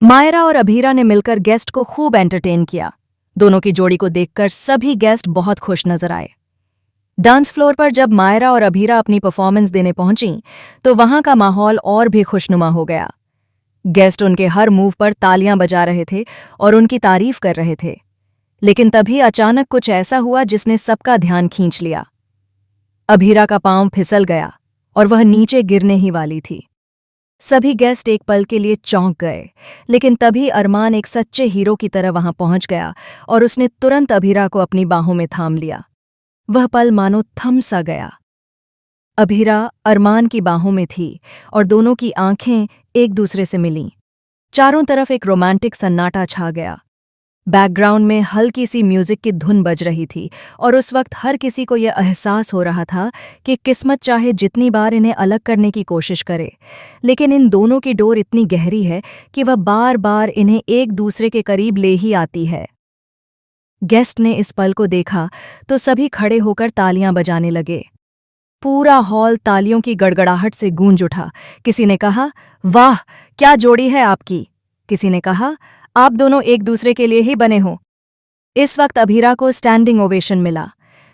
मायरा और अभीरा ने मिलकर गेस्ट को खूब एंटरटेन किया। दोनों की जोड़ी को देखकर सभी गेस्ट बहुत खुश नजर आए। डांस फ्लोर पर जब मायरा और अभीरा अपनी परफॉर्मेंस देने पहुंची तो वहां का माहौल और भी खुशनुमा हो गया। गेस्ट उनके हर मूव पर तालियां बजा रहे थे और उनकी तारीफ कर रहे थे। लेकिन तभी अचानक कुछ ऐसा हुआ जिसने सबका ध्यान खींच लिया। अभीरा का पांव फिसल गया और वह नीचे गिरने ही वाली थी। सभी गेस्ट एक पल के लिए चौंक गए, लेकिन तभी अरमान एक सच्चे हीरो की तरह वहां पहुंच गया और उसने तुरंत अभीरा को अपनी बाहों में थाम लिया। वह पल मानो थम सा गया। अभीरा अरमान की बाहों में थी और दोनों की आंखें एक दूसरे से मिलीं। चारों तरफ एक रोमांटिक सन्नाटा छा गया। बैकग्राउंड में हल्की सी म्यूजिक की धुन बज रही थी और उस वक्त हर किसी को यह एहसास हो रहा था कि किस्मत चाहे जितनी बार इन्हें अलग करने की कोशिश करे, लेकिन इन दोनों की डोर इतनी गहरी है कि वह बार बार इन्हें एक दूसरे के करीब ले ही आती है। गेस्ट ने इस पल को देखा तो सभी खड़े होकर तालियां बजाने लगे। पूरा हॉल तालियों की गड़गड़ाहट से गूंज उठा। किसी ने कहा, वाह क्या जोड़ी है आपकी। किसी ने कहा, आप दोनों एक दूसरे के लिए ही बने हो। इस वक्त अभीरा को स्टैंडिंग ओवेशन मिला।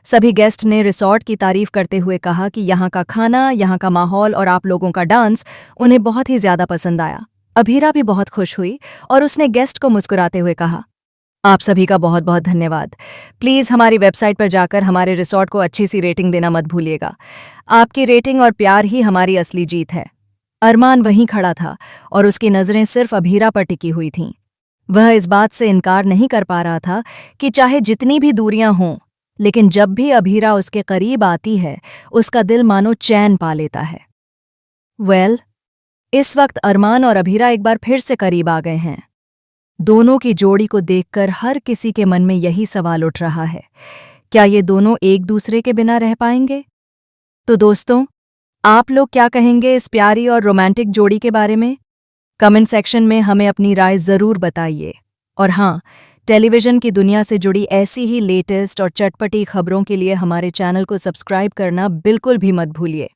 सभी गेस्ट ने रिसॉर्ट की तारीफ करते हुए कहा कि यहाँ का खाना, यहाँ का माहौल और आप लोगों का डांस उन्हें बहुत ही ज्यादा पसंद आया। अभीरा भी बहुत खुश हुई और उसने गेस्ट को मुस्कुराते हुए कहा, आप सभी का बहुत बहुत धन्यवाद। प्लीज़ हमारी वेबसाइट पर जाकर हमारे रिसॉर्ट को अच्छी सी रेटिंग देना मत भूलिएगा। आपकी रेटिंग और प्यार ही हमारी असली जीत है। अरमान वहीं खड़ा था और उसकी नज़रें सिर्फ अभीरा पर टिकी हुई थीं। वह इस बात से इनकार नहीं कर पा रहा था कि चाहे जितनी भी दूरियां हों, लेकिन जब भी अभीरा उसके करीब आती है उसका दिल मानो चैन पा लेता है। इस वक्त अरमान और अभीरा एक बार फिर से करीब आ गए हैं। दोनों की जोड़ी को देखकर हर किसी के मन में यही सवाल उठ रहा है, क्या ये दोनों एक दूसरे के बिना रह पाएंगे? तो दोस्तों, आप लोग क्या कहेंगे इस प्यारी और रोमांटिक जोड़ी के बारे में? कमेंट सेक्शन में हमें अपनी राय ज़रूर बताइए। और हाँ, टेलीविज़न की दुनिया से जुड़ी ऐसी ही लेटेस्ट और चटपटी खबरों के लिए हमारे चैनल को सब्सक्राइब करना बिल्कुल भी मत भूलिए।